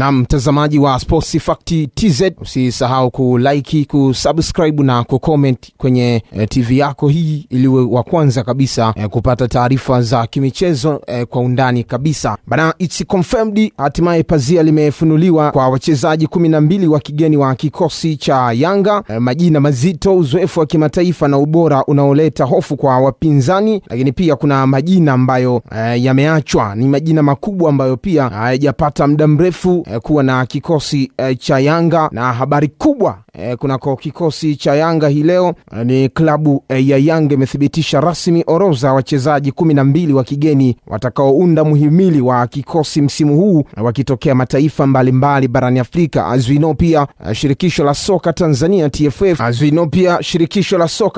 Na mtazamaji wa Sports Fact TZ, usisahau kulike, kusubscribe na kucomment kwenye TV yako hii ili wa kwanza kabisa kupata taarifa za kimichezo kwa undani kabisa. Bana, it's confirmed, hatimaye pazia limefunuliwa kwa wachezaji 12 wa kigeni wa kikosi cha Yanga. Majina mazito, uzoefu wa kimataifa na ubora unaoleta hofu kwa wapinzani, lakini pia kuna majina ambayo yameachwa. Ni majina makubwa ambayo pia hayajapata muda mrefu kuwa na kikosi cha Yanga. Na habari kubwa kunako kikosi cha Yanga hii leo ni klabu ya Yanga imethibitisha rasmi orodha wachezaji 12 wa kigeni watakaounda muhimili wa kikosi msimu huu wakitokea mataifa mbalimbali barani Afrika. Azwino pia shirikisho la soka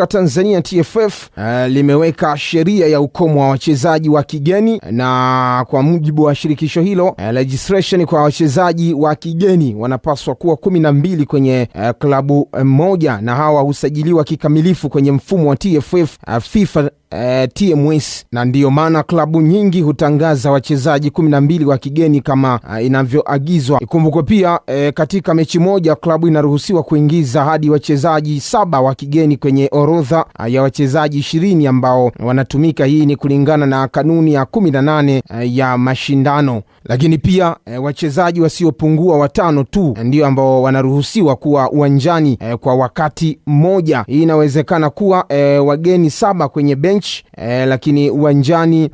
Tanzania TFF limeweka sheria ya ukomo wa wachezaji wa kigeni, na kwa mujibu wa shirikisho hilo legislation kwa wachezaji wa kigeni wanapaswa kuwa 12 kwenye klabu moja, na hawa husajiliwa kikamilifu kwenye mfumo wa TFF, FIFA, TMS, na ndiyo maana klabu nyingi hutangaza wachezaji 12 wa kigeni kama inavyoagizwa. Ikumbukwe pia katika mechi moja klabu inaruhusiwa kuingiza hadi wachezaji 7 wa kigeni kwenye orodha ya wachezaji 20 ambao wanatumika. Hii ni kulingana na kanuni ya 18 ya mashindano. Lakini pia wachezaji wasiopungua 5 tu ndio ambao wanaruhusiwa kuwa uwanjani kwa wakati mmoja. Hii inawezekana kuwa wageni 7 kwenye bench, lakini uwanjani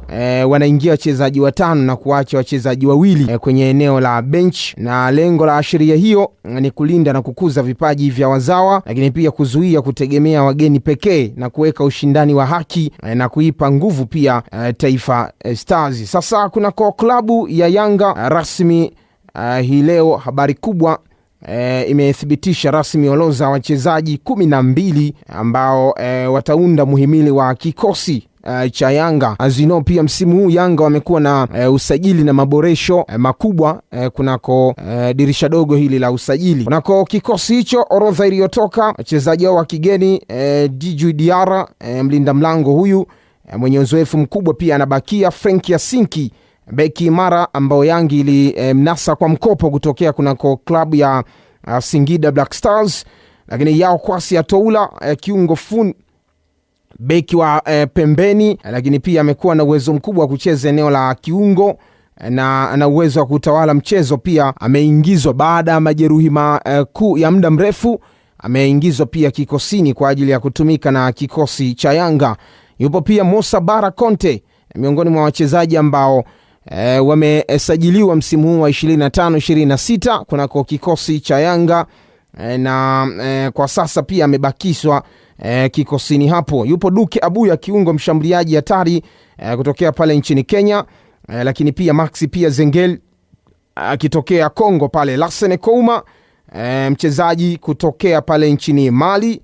wanaingia wachezaji 5 na kuacha wachezaji 2 kwenye eneo la bench. Na lengo la sheria hiyo ni kulinda na kukuza vipaji vya wazawa, lakini pia kuzuia kutegemea wageni pekee na kuweka ushindani wa haki na kuipa nguvu pia Taifa Stars. Sasa kuna kwa klabu ya Yanga rasmi hii leo habari kubwa imethibitisha rasmi orodha wachezaji 12 ambao wataunda muhimili wa kikosi cha Yanga. Azino pia msimu huu Yanga wamekuwa na usajili na maboresho makubwa kunako dirisha dogo hili la usajili. Kunako kikosi hicho orodha iliyotoka wachezaji wa kigeni, Djigui Diarra, mlinda mlango huyu mwenye uzoefu mkubwa pia anabakia. Frank Yasinki, beki imara ambao Yanga mnasa kwa mkopo kutokea kunako klabu ya Singida Black Stars. Lakini Yao Kwasi Atoula, kiungo beki wa pembeni, lakini pia amekuwa na uwezo mkubwa wa kucheza eneo la kiungo na ana uwezo wa kutawala mchezo. Pia ameingizwa baada ya majeruhi ya muda mrefu, ameingizwa pia kikosini kwa ajili ya kutumika na kikosi cha Yanga. Yupo pia Musa Bara Conte, miongoni mwa wachezaji ambao wamesajiliwa msimu huu wa 25-26 kunako kikosi cha Yanga, na kwa sasa pia amebakishwa kikosini hapo. Yupo Duke Abuya, kiungo mshambuliaji hatari kutokea pale nchini Kenya, lakini pia Maxi pia Zengel akitokea Kongo pale. Lassene Kouma, mchezaji kutokea pale nchini Mali,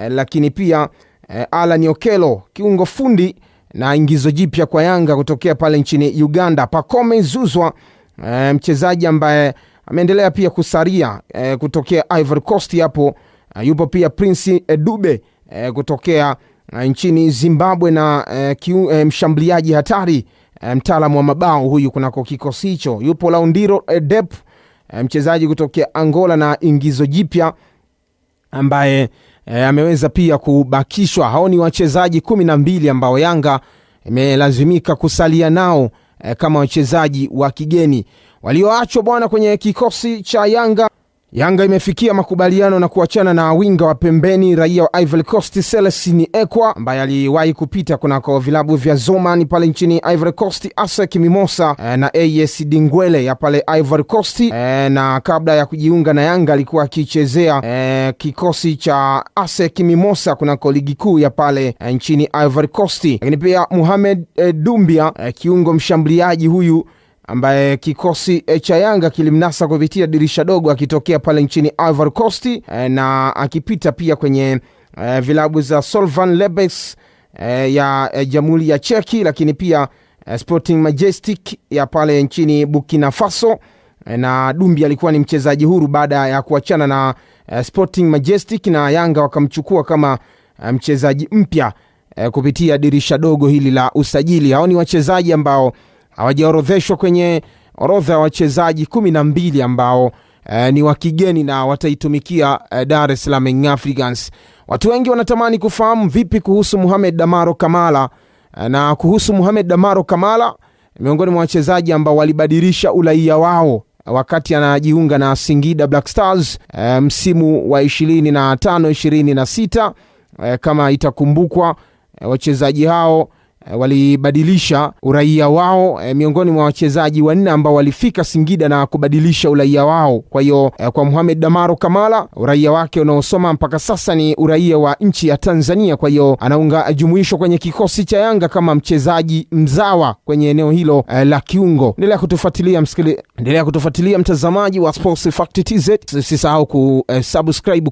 lakini pia Alan Okelo, kiungo fundi na ingizo jipya kwa Yanga kutokea pale nchini Uganda. Pacome Zouzoua, mchezaji ambaye ameendelea pia kusaria kutokea Ivory Coast hapo. Yupo pia Prince Dube kutokea nchini Zimbabwe, na mshambuliaji hatari, mtaalamu wa mabao huyu kunako kikosi hicho. Yupo Laundiro Dep, mchezaji kutokea Angola na ingizo jipya ambaye ameweza pia kubakishwa. Hao ni wachezaji 12 ambao Yanga imelazimika kusalia nao kama wachezaji wa kigeni walioachwa bwana kwenye kikosi cha Yanga. Yanga imefikia makubaliano na kuachana na winga wa pembeni raia wa Ivory Coast Celestine Ekwa, ambaye aliwahi kupita kunako vilabu vya Zoman pale nchini Ivory Coast, ASEC Mimosa na AS Dingwele ya pale Ivory Coast, na kabla ya kujiunga na Yanga alikuwa akichezea kikosi cha ASEC Mimosa kunako ligi kuu ya pale nchini Ivory Coast. Lakini pia Mohamed Doumbia, kiungo mshambuliaji huyu ambaye kikosi cha Yanga kilimnasa kupitia dirisha dogo akitokea pale nchini Ivory Coast, na akipita pia kwenye vilabu za Slovan Lebes ya Jamhuri ya Cheki, lakini pia Sporting Majestic ya pale nchini Burkina Faso. Na Doumbia alikuwa ni mchezaji huru baada ya kuachana na Sporting Majestic, na Yanga wakamchukua kama mchezaji mpya kupitia dirisha dogo hili la usajili. Hao ni wachezaji ambao hawajaorodheshwa kwenye orodha ya wachezaji 12 ambao ni wa kigeni na wataitumikia Dar es Salaam Young Africans. Watu wengi wanatamani kufahamu vipi kuhusu Mohamed Damaro Kamala, na kuhusu Mohamed Damaro Kamala, miongoni mwa wachezaji ambao walibadilisha uraia wao wakati anajiunga na Singida Black Stars msimu wa 25-26. Kama itakumbukwa, wachezaji hao walibadilisha uraia wao, miongoni mwa wachezaji 4 ambao walifika Singida na kubadilisha uraia wao. Kwa hiyo kwa Mohamed Damaro Kamala, uraia wake unaosoma mpaka sasa ni uraia wa nchi ya Tanzania. Kwa hiyo anaunga jumuisho kwenye kikosi cha Yanga kama mchezaji mzawa kwenye eneo hilo la kiungo. Endelea kutufuatilia mtazamaji wa Sports Fact TZ. Usisahau kusubscribe